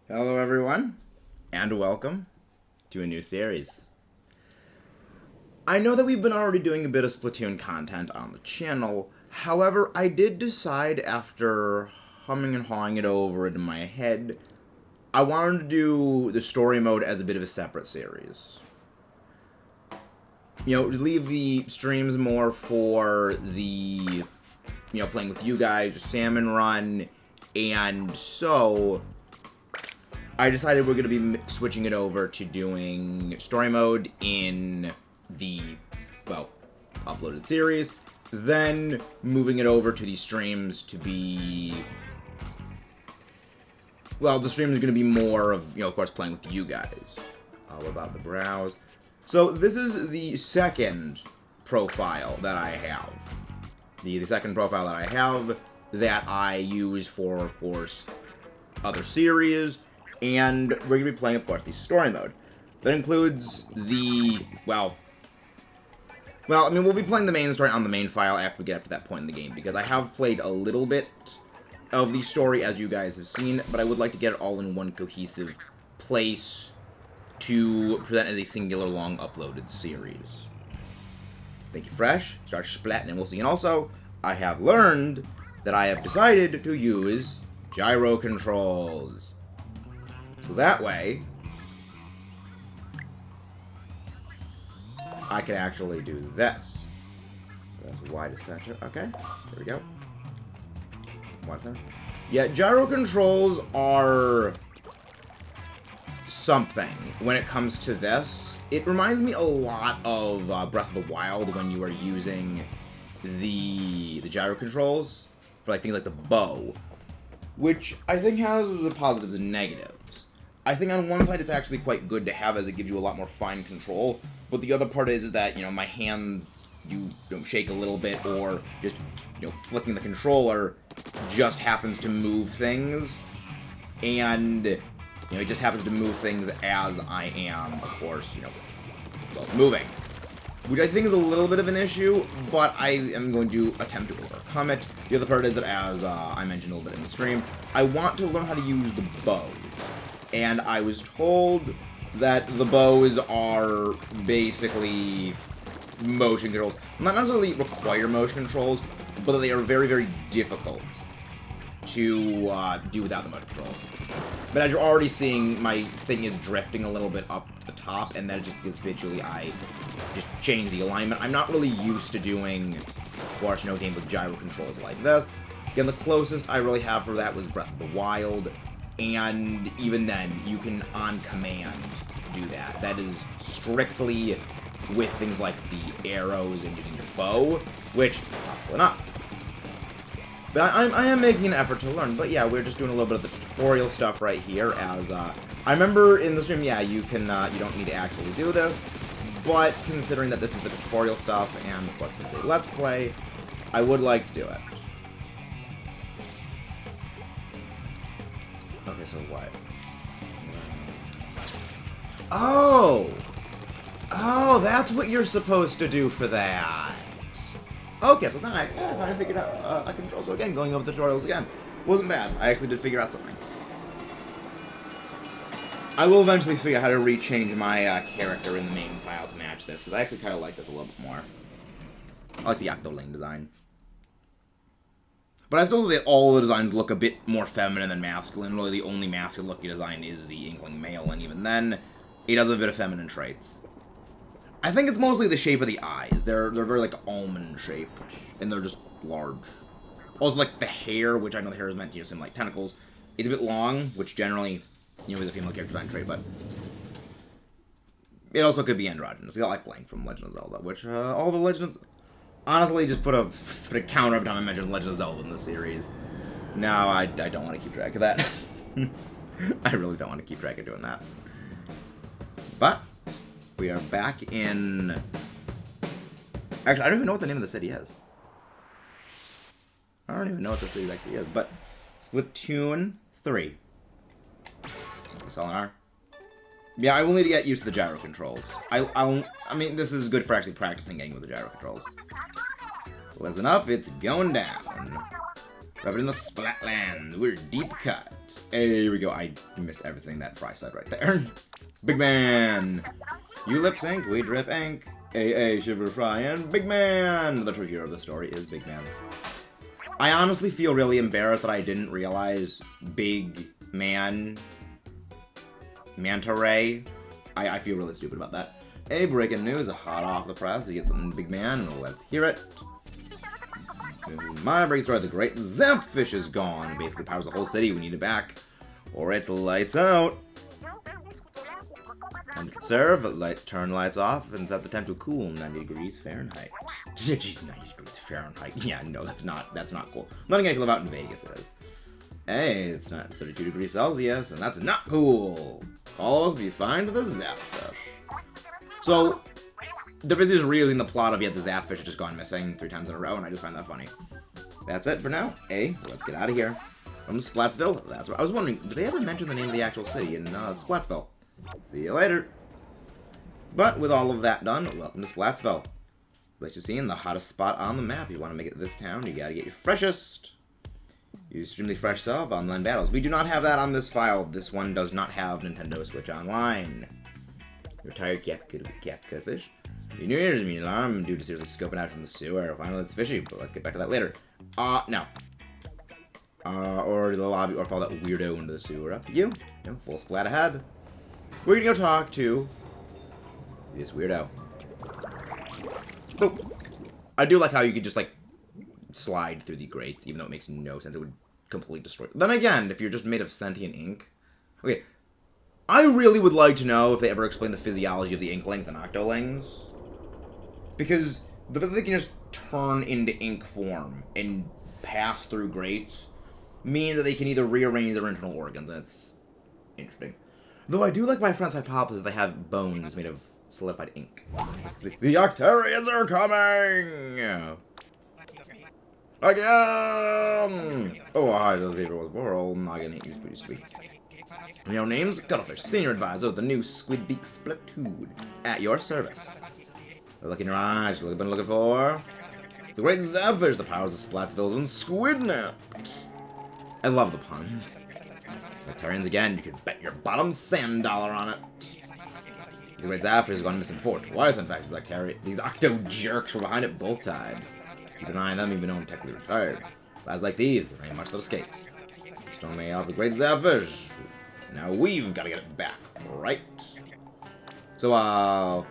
Hello everyone, and welcome to a new series. I know that we've been already doing a bit of Splatoon content on the channel, however, I did decide after humming and hawing it over in my head, I wanted to do the story mode as a bit of a separate series. Leave the streams more for the, playing with you guys, salmon run, and so I decided we're going to be switching it over to doing story mode in the, uploaded series, then moving it over to the streams to be, the stream is going to be more of, of course, playing with you guys. All about the browse. So this is the second profile that I have. The second profile that I have that I use for, of course, other series. And we're going to be playing, of course, the story mode. That includes the, we'll be playing the main story on the main file after we get up to that point in the game, because I have played a little bit of the story, as you guys have seen, but I would like to get it all in one cohesive place to present as a singular long uploaded series. Thank you, Fresh. Start splatting, and we'll see. And also, I have learned that I have decided to use gyro controls. So that way, I can actually do this. That's Y to center. Okay, there we go. Y to center. Yeah, gyro controls are something when it comes to this. It reminds me a lot of Breath of the Wild when you are using the gyro controls for things like the bow, which I think has the positives and negatives. I think on one side it's actually quite good to have, as it gives you a lot more fine control, but the other part is that, my hands, you shake a little bit, or just, flicking the controller just happens to move things, and, it just happens to move things as I am, of course, moving. Which I think is a little bit of an issue, but I am going to attempt to overcome it. The other part is that, as I mentioned a little bit in the stream, I want to learn how to use the bows. And I was told that the bows are basically motion controls. Not necessarily require motion controls, but that they are very, very difficult to do without the motion controls. But as you're already seeing, my thing is drifting a little bit up the top, and then just because habitually I just change the alignment. I'm not really used to doing, of course, games with gyro controls like this. Again, the closest I really have for that was Breath of the Wild. And even then, you can, on command, do that. That is strictly with things like the arrows and using your bow, which, not enough. But I am making an effort to learn. But yeah, we're just doing a little bit of the tutorial stuff right here, as, I remember in the stream, yeah, you can, you don't need to actually do this, but considering that this is the tutorial stuff, and, of course, it's a Let's Play, I would like to do it. Okay, so what? Oh! Oh, that's what you're supposed to do for that. Okay, so then I finally figured out a control. So again, going over the tutorials again. Wasn't bad. I actually did figure out something. I will eventually figure out how to rechange my character in the main file to match this, because I actually kind of like this a little bit more. I like the Octoling design. But I still think that all the designs look a bit more feminine than masculine. Really, the only masculine-looking design is the Inkling male, and even then, he does have a bit of feminine traits. I think it's mostly the shape of the eyes. They're very, almond-shaped, and they're just large. Also, the hair, which I know the hair is meant to use like tentacles, it's a bit long, which generally, is a female character design trait, but it also could be androgynous. You got, Link from Legend of Zelda, which, all the Legends... Honestly, just put a counter every time I mention Legend of Zelda in the series. No, I don't want to keep track of that. I really don't want to keep track of doing that. But, we are back in... Actually, I don't even know what the name of the city is. I don't even know what the city actually is, but... Splatoon 3. That's all in R. Yeah, I will need to get used to the gyro controls. I mean, this is good for actually practicing getting with the gyro controls. Listen up, it's going down. Drop it in the Splatland. We're deep cut. Here we go. I missed everything that Fry said right there. Big Man. You lip sync, we drip ink. AA, Shiver Fry, and Big Man. The true hero of the story is Big Man. I honestly feel really embarrassed that I didn't realize Big Man. Manta Ray. I feel really stupid about that. Hey, breaking news, hot off the press. We get something Big Man. Let's hear it. My break story, the great Zapfish is gone. It basically powers the whole city. We need it back. Or it's lights out. Time to conserve, turn lights off, and set the temp to cool 90 degrees Fahrenheit. Jeez, 90 degrees Fahrenheit. Yeah, no, that's not cool. Nothing I feel about in Vegas it is. Hey, it's not 32 degrees Celsius, and that's not cool. All of us be fine to the Zapfish. So, there is this reason the plot of yet the Zapfish has just gone missing 3 times in a row, and I just find that funny. That's it for now. Hey, let's get out of here. From Splatsville. That's what I was wondering. Did they ever mention the name of the actual city in Splatsville? See you later. But with all of that done, welcome to Splatsville. Let you see in the hottest spot on the map. You want to make it this town, you gotta get your freshest. Your extremely fresh self online battles. We do not have that on this file. This one does not have Nintendo Switch Online. Your tired catfish. Your New Year's mean alarm due to seriously scoping out from the sewer. Finally, it's fishy, but let's get back to that later. No. Or the lobby, or follow that weirdo into the sewer. Up to you. Full splat ahead. We're gonna go talk to this weirdo. Oh. I do like how you could just, like, slide through the grates, even though it makes no sense. It would completely destroy. Then again, if you're just made of sentient ink. Okay. I really would like to know if they ever explain the physiology of the Inklings and Octolings. Because the fact that they can just turn into ink form and pass through grates means that they can either rearrange their internal organs, and it's interesting. Though I do like my friend's hypothesis that they have bones made of solidified ink. The Octarians are coming! Again! Oh, hi, those people with world. Noggin hate you, pretty sweet. And your name's Cuttlefish, Senior Advisor of the new Squidbeak Splatoon. At your service. The look in your eyes you've been looking for. The great Zapfish, the powers of Splatsville and Squidnap. I love the puns. Octarians again, you can bet your bottom sand dollar on it. The great Zapfish has gone missing before. Twice, in fact, these Octo jerks were behind it both times. Keep an eye on them even though I'm technically retired. Lads like these, there ain't much that escapes. Stone me out the great Zapfish. Now we've got to get it back, right? So,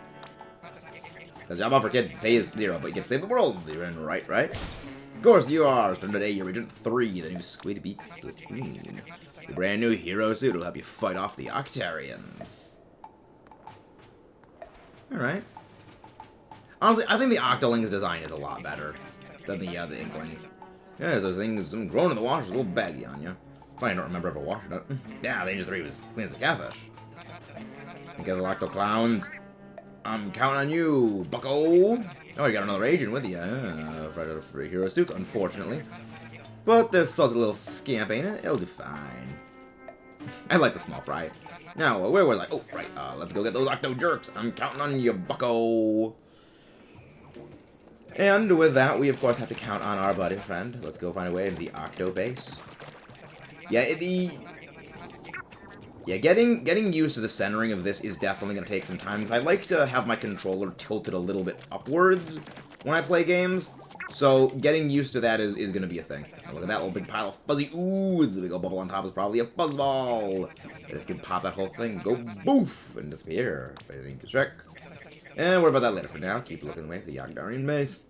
the job offer kid pays 0, but you get to save the world. You're in right? Of course you are. Standard A, you're Regent 3, the new Squidbeak Splatoon. The brand new hero suit will help you fight off the Octarians. Alright. Honestly, I think the Octolings design is a lot better than the Inklings. Yeah, there's those things grown in the wash, a little baggy on you. I don't remember ever washing it. Yeah, the Ninja 3 was clean as a catfish. You guys are Octo Clowns. I'm counting on you, bucko. Oh, you got another agent with you. Right out of free hero suits, unfortunately. But this salty little scamp, ain't it? It'll do fine. I like the small fry. Now, where was I? Oh, right. Let's go get those Octo jerks. I'm counting on you, bucko. And with that, we of course have to count on our buddy friend. Let's go find a way into the Octo base. Yeah, getting used to the centering of this is definitely going to take some time. I like to have my controller tilted a little bit upwards when I play games. So getting used to that is going to be a thing. Now look at that little big pile of fuzzy ooze. The big old bubble on top is probably a fuzzball. If you can pop that whole thing, go boof and disappear. I think it's trick. And worry about that later. For now, keep looking away for the Yagdarian base.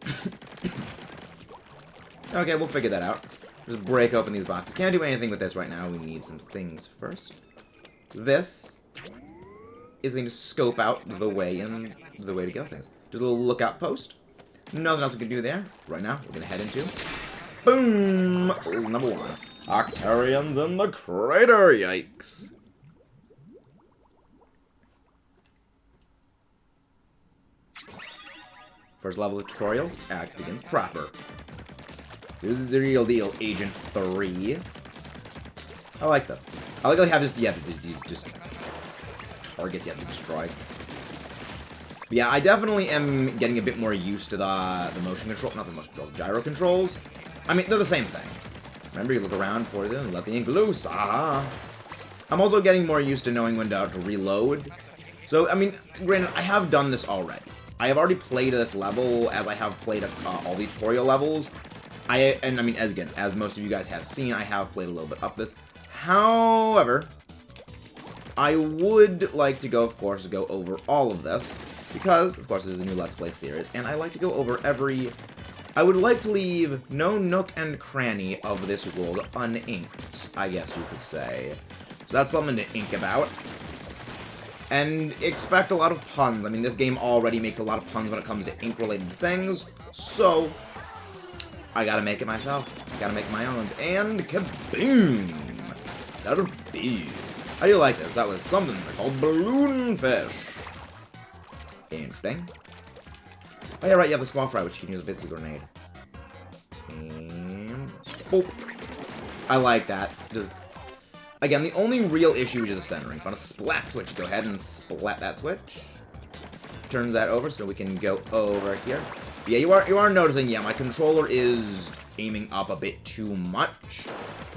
Okay, we'll figure that out. Just break open these boxes. Can't do anything with this right now. We need some things first. This is going to scope out the way and the way to get things. Just a little lookout post. Nothing else we can do there. Right now, we're going to head into... Boom! Number 1. Octarians in the crater! Yikes. First level of tutorials, act begins proper. This is the real deal, Agent 3. I like this. I like how they have just, these just targets you have to destroy. But yeah, I definitely am getting a bit more used to the motion control, not the motion control, the gyro controls. I mean, they're the same thing. Remember, you look around for them and let the ink loose. Aha! I'm also getting more used to knowing when to reload. So, I mean, granted, I have done this already. I have already played this level as I have played all the tutorial levels. I mean, as most of you guys have seen, I have played a little bit up this. However, I would like to go over all of this, because, of course, this is a new Let's Play series, and I like to go over I would like to leave no nook and cranny of this world uninked, I guess you could say. So that's something to ink about. And expect a lot of puns. I mean, this game already makes a lot of puns when it comes to ink-related things, so I gotta make it myself. I gotta make my own. And kaboom! That'll be. How do you like this? That was something called balloon fish. Interesting. Oh yeah, right, you have the small fry, which you can use as basically a grenade. And boop. I like that. Just again, the only real issue is the centering. If on a splat switch, go ahead and splat that switch. Turns that over so we can go over here. But yeah, you are noticing, yeah, my controller is aiming up a bit too much.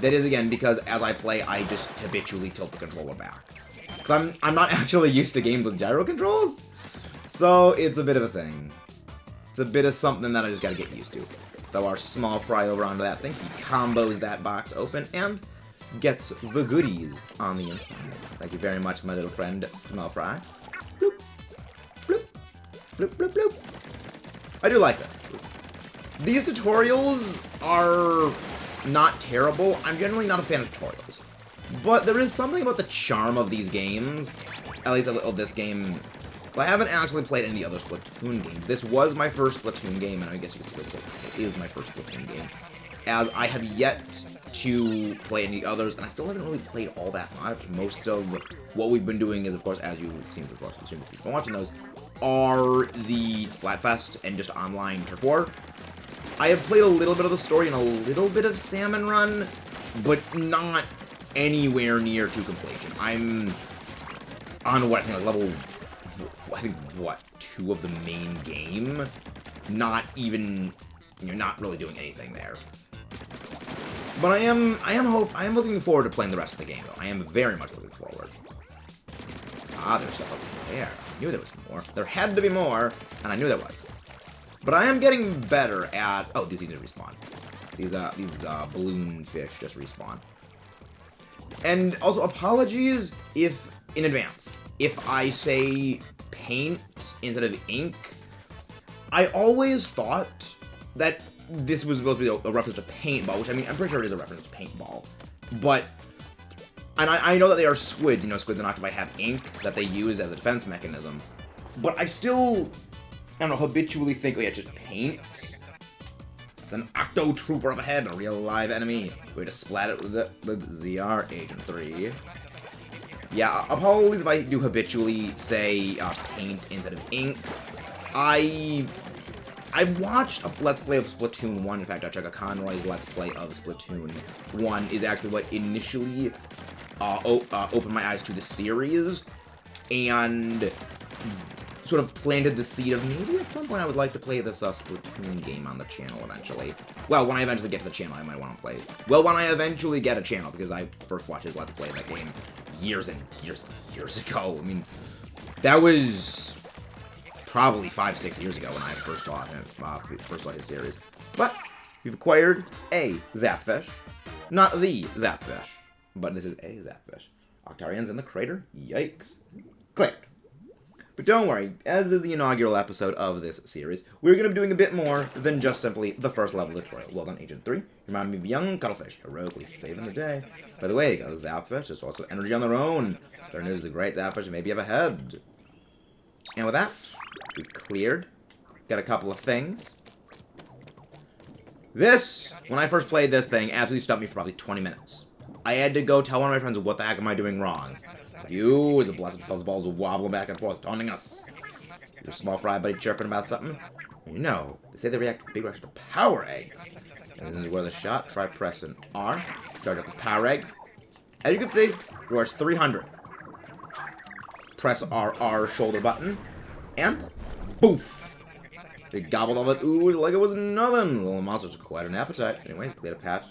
That is, again, because as I play, I just habitually tilt the controller back. Because I'm not actually used to games with gyro controls. So it's a bit of a thing. It's a bit of something that I just gotta get used to. Throw our small fry over onto that thing. He combos that box open and gets the goodies on the inside. Thank you very much, my little friend, small fry. Bloop, bloop, bloop, bloop, bloop. I do like this. These tutorials are not terrible. I'm generally not a fan of tutorials. But there is something about the charm of these games, at least of this game. Well, I haven't actually played any other Splatoon games. This was my first Splatoon game, and I guess you could say it is my first Splatoon game, as I have yet to play any others, and I still haven't really played all that much. Most of what we've been doing is, of course, as you've seen, of course, if you've been watching those, are the Splatfests and just online Turf War. I have played a little bit of the story and a little bit of Salmon Run, but not anywhere near to completion. I'm on what I think like level, what, 2 of the main game. Not even, you're not really doing anything there. But I am looking forward to playing the rest of the game though. I am very much looking forward. Ah, there's stuff over there. I knew there was more. There had to be more, and I knew there was. But I am getting better at... Oh, these just respawn. These balloon fish just respawn. And also, apologies if, in advance, if I say paint instead of ink. I always thought that this was supposed to be a reference to paintball, which, I mean, I'm pretty sure it is a reference to paintball. But... And I know that they are squids, you know, squids and octopi have ink that they use as a defense mechanism. But I still... I don't know, habitually think, oh yeah, just paint. It's an octo trooper up ahead, a real live enemy. Way to splat it with ZR Agent 3. Yeah, apologies if I do habitually say paint instead of ink. I've watched a Let's Play of Splatoon 1. In fact, Chugga Conroy's Let's Play of Splatoon 1 is actually what initially opened my eyes to the series. And sort of planted the seed of maybe at some point I would like to play this Splatoon game on the channel eventually. Well, when I eventually get to the channel, I might want to play it. Well, when I eventually get a channel, because I first watched his Let's Play of that game years and years ago. I mean, that was probably 5-6 years ago when I first saw him, first saw his series. But you've acquired a Zapfish, not the Zapfish, but this is a Zapfish. Octarian's in the crater. Yikes. Click. But don't worry, as is the inaugural episode of this series, we're going to be doing a bit more than just simply the first level tutorial. Well done, Agent 3. You remind me of young cuttlefish, heroically saving the day. By the way, got a Zapfish, just lots of energy on their own. Their news is the great Zapfish may be up ahead. And with that, we've cleared. Got a couple of things. This, when I first played this thing, absolutely stumped me for probably 20 minutes. I had to go tell one of my friends, what the heck am I doing wrong? You, as a blessed fuzzball, is wobbling back and forth, taunting us. Your small fry buddy chirping about something? You know, they say they react to big reaction to power eggs. And this is where the shot. Try pressing R. Start up the power eggs. As you can see, yours 300. Press RR shoulder button. And boof! They gobbled all that ooze like it was nothing. The little monsters with quite an appetite. Anyways, clear the patch.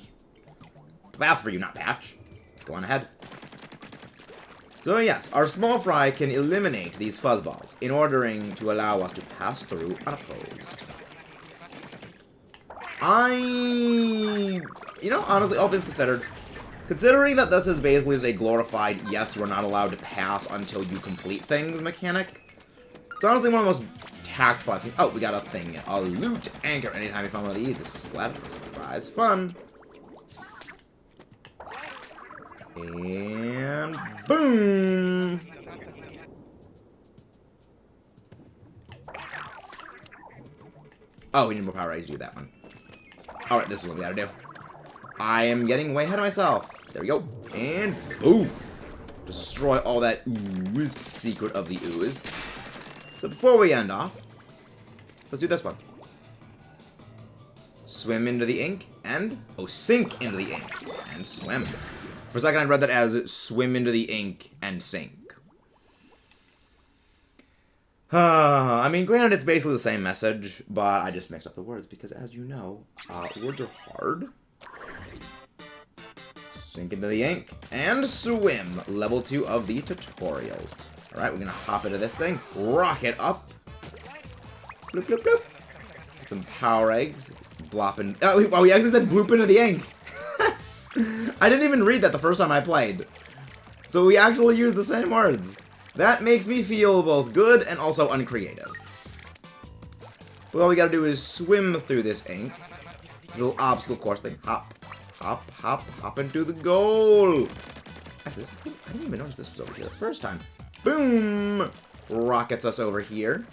path for you, not Patch. Let's go on ahead. So yes, our small fry can eliminate these fuzzballs in ordering to allow us to pass through unopposed. You know, honestly, all things considered, considering that this is basically just a glorified, yes, you are not allowed to pass until you complete things mechanic, it's honestly one of the most tactful I've seen. Oh, we got a thing. A loot anchor. Anytime you find one of these, it's splatfest. Surprise fun. And boom! Oh, we need more power. I to do that one. Alright, this is what we gotta do. I am getting way ahead of myself. There we go. And poof! Destroy all that ooze, secret of the ooze. So before we end off, let's do this one. Swim into the ink and... oh, sink into the ink and swim. For a second I read that as swim into the ink and sink. I mean, granted, it's basically the same message, but I just mixed up the words because, as you know, words are hard. Sink into the ink and swim. Level 2 of the tutorials. Alright, we're gonna hop into this thing, rocket up. Bloop, bloop, bloop. Get some power eggs. Blopping. Oh, we actually said bloop into the ink. I didn't even read that the first time I played. So we actually used the same words. That makes me feel both good and also uncreative. But all we gotta do is swim through this ink. This little obstacle course thing. Hop, hop, hop, hop into the goal. Actually, I didn't even notice this was over here the first time. Boom! Rockets us over here.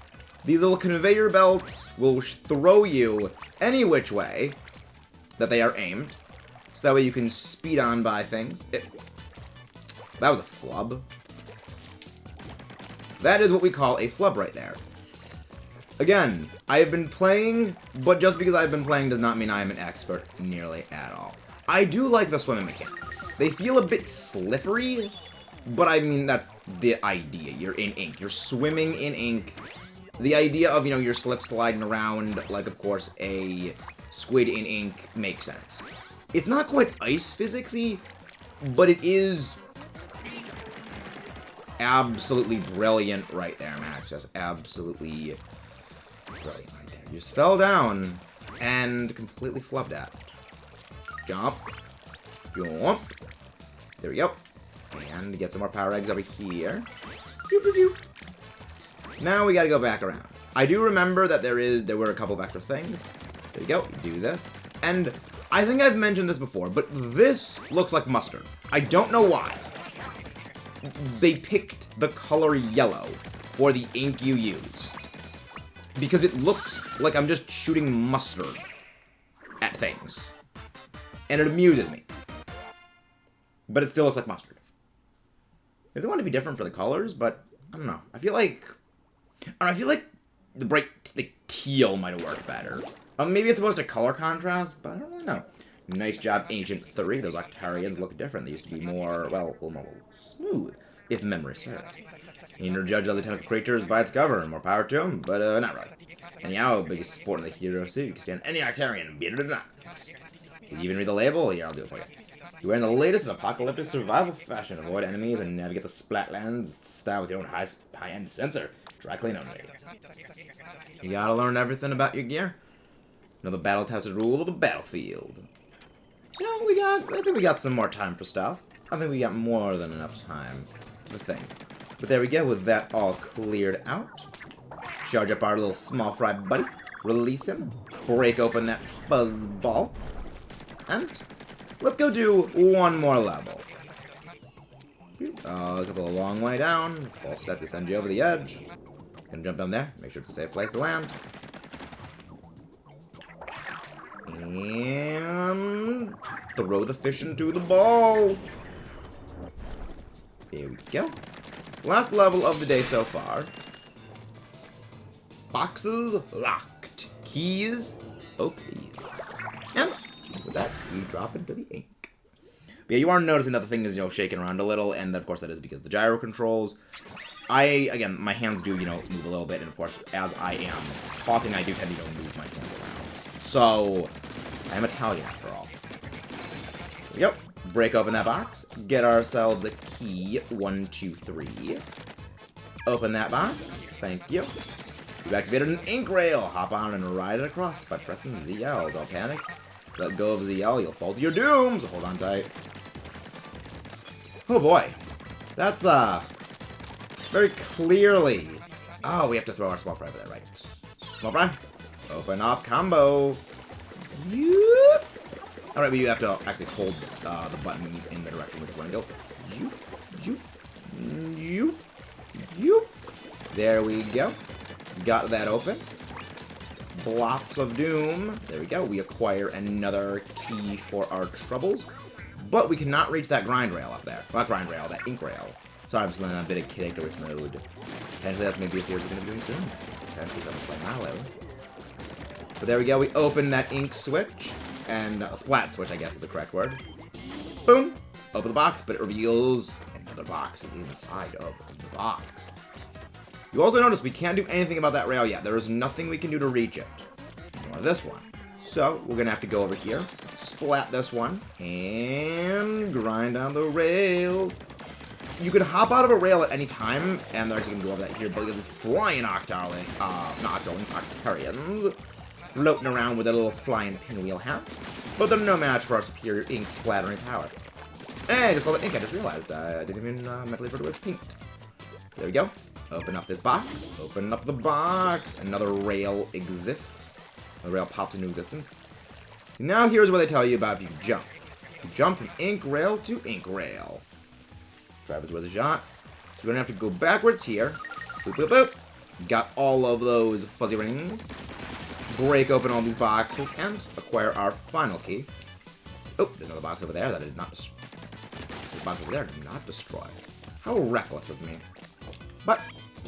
These little conveyor belts will throw you any which way that they are aimed. So that way you can speed on by things. That was a flub. That is what we call a flub right there. Again, I have been playing, but just because I've been playing does not mean I am an expert nearly at all. I do like the swimming mechanics. They feel a bit slippery, but I mean, that's the idea. You're in ink. You're swimming in ink. The idea of, you know, you're slip sliding around like, of course, a squid in ink makes sense. It's not quite ice physicsy, but it is absolutely brilliant right there, Max. Just absolutely brilliant right there. You just fell down and completely flubbed out. Jump. Jump. There we go. And get some more power eggs over here. Now we gotta go back around. I do remember that there were a couple of extra things. There you go. Do this. And I think I've mentioned this before, but this looks like mustard. I don't know why. They picked the color yellow for the ink you use. Because it looks like I'm just shooting mustard at things. And it amuses me. But it still looks like mustard. Maybe they want to be different for the colors, but I don't know. I feel like the bright teal might have worked better. Maybe it's supposed to color contrast, but I don't really know. Nice job, Ancient 3. Those Octarians look different. They used to be more, well, more smooth, if memory serves. You can judge other tentacle creatures by its cover. More power to them, but not really. Anyhow, biggest support in the hero suit. You can stand any Octarian, beat it or not. Can you even read the label? Here, I'll do it for you. You're wearing the latest in apocalyptic survival fashion. Avoid enemies and navigate the Splatlands style with your own high-end sensor. Dry clean only. You gotta learn everything about your gear. Know the battle-tested rule of the battlefield. You know, I think we got some more time for stuff. I think we got more than enough time for things. But there we go, with that all cleared out. Charge up our little small fry buddy. Release him. Break open that fuzz ball. And let's go do one more level. A couple a long way down. False step to send you over the edge. Gonna jump down there. Make sure it's a safe place to land. And throw the fish into the ball. There we go. Last level of the day so far. Boxes locked. Keys okay. And with that, we drop into the ink. But yeah, you are noticing that the thing is, shaking around a little, and of course that is because of the gyro controls. Again, my hands do, move a little bit, and of course, as I am talking, I do tend to, move my hands around. So, I'm Italian after all. There we go. break open that box, get ourselves a key. 1, 2, 3. Open that box. Thank you. You've activated an ink rail. Hop on and ride it across by pressing ZL. Don't panic. Let go of ZL. You'll fall to your doom. So hold on tight. Oh boy. That's, very clearly... Oh, we have to throw our small fry over there, right? Small fry. Open up combo. Yoop. Alright, but you have to actually hold the button in the direction we want to go. Yoop. Yoop. Yoop. Yoop. There we go. Got that open. Blocks of doom. There we go. We acquire another key for our troubles. But we cannot reach that grind rail up there. Not grind rail, that ink rail. Sorry, I'm just letting a bit of Kid Icarus mode. Potentially that's maybe a series we're going to be doing soon. Potentially that's play Mallow. But there we go. We open that ink switch. And a splat switch, I guess is the correct word. Boom. Open the box, but it reveals another box inside of the box. You also notice we can't do anything about that rail yet. There is nothing we can do to reach it. Nor this one. So, we're going to have to go over here, splat this one, and grind down the rail. You can hop out of a rail at any time, and they're actually going to go over that here, but there's flying Octarians floating around with their little flying pinwheel hats. But they're no match for our superior ink splattering power. Hey, I just called it ink, I just realized. I didn't even mentally refer to it as pink. There we go. Open up this box. Open up the box. Another rail exists. The rail pops into existence. Now here's what they tell you about if you jump. You jump from ink rail to ink rail. Driver's worth a shot. So we're going to have to go backwards here. Boop, boop, boop. Got all of those fuzzy rings. Break open all these boxes and acquire our final key. Oh, there's another box over there that I did not destroy. This box over there did not destroy. How reckless of me. But,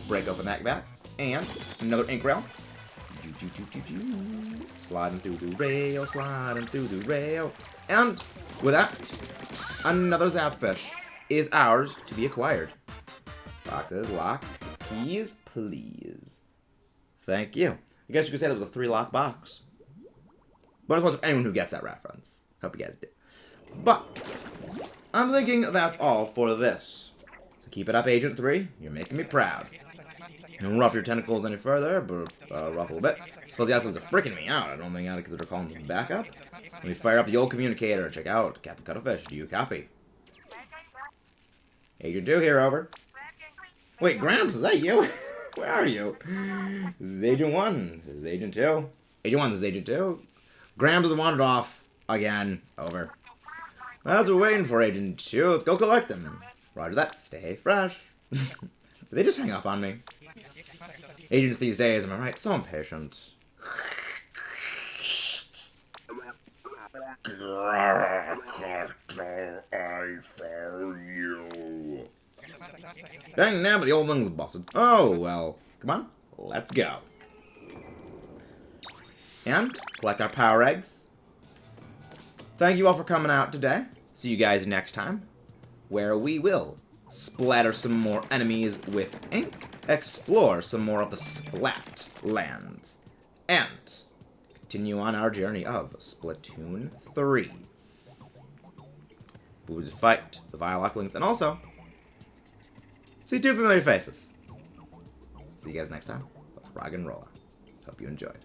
break open that box, and another ink rail. Sliding through the rail, sliding through the rail. And, with that, another Zapfish is ours to be acquired. Boxes, lock, keys, please. Thank you. I guess you could say that was a 3-lock box. Bonus points for anyone who gets that reference. Hope you guys do. But, I'm thinking that's all for this. So keep it up, Agent 3. You're making me proud. Don't rough your tentacles any further, but ruffle a bit. These fuzzy outfits are freaking me out. I don't think I'd consider calling them back up. Let me fire up the old communicator. Check out Captain Cuttlefish. Do you copy? Agent 2 here, over. Wait, Gramps, is that you? Where are you? This is Agent 1. This is Agent 2. Agent 1, this is Agent 2. Gramps has wandered off again. Over. That's what we're waiting for, Agent 2. Let's go collect him. Roger that. Stay fresh. Did they just hang up on me? Agents these days, am I right? So impatient. I found you. Dang, now, but the old one's busted. Oh, well. Come on. Let's go. And collect our power eggs. Thank you all for coming out today. See you guys next time, where we will splatter some more enemies with ink, explore some more of the Splat lands, and continue on our journey of Splatoon 3. We would fight the Vile Octolings, and also see 2 familiar faces. See you guys next time. Let's rock and roll. Hope you enjoyed.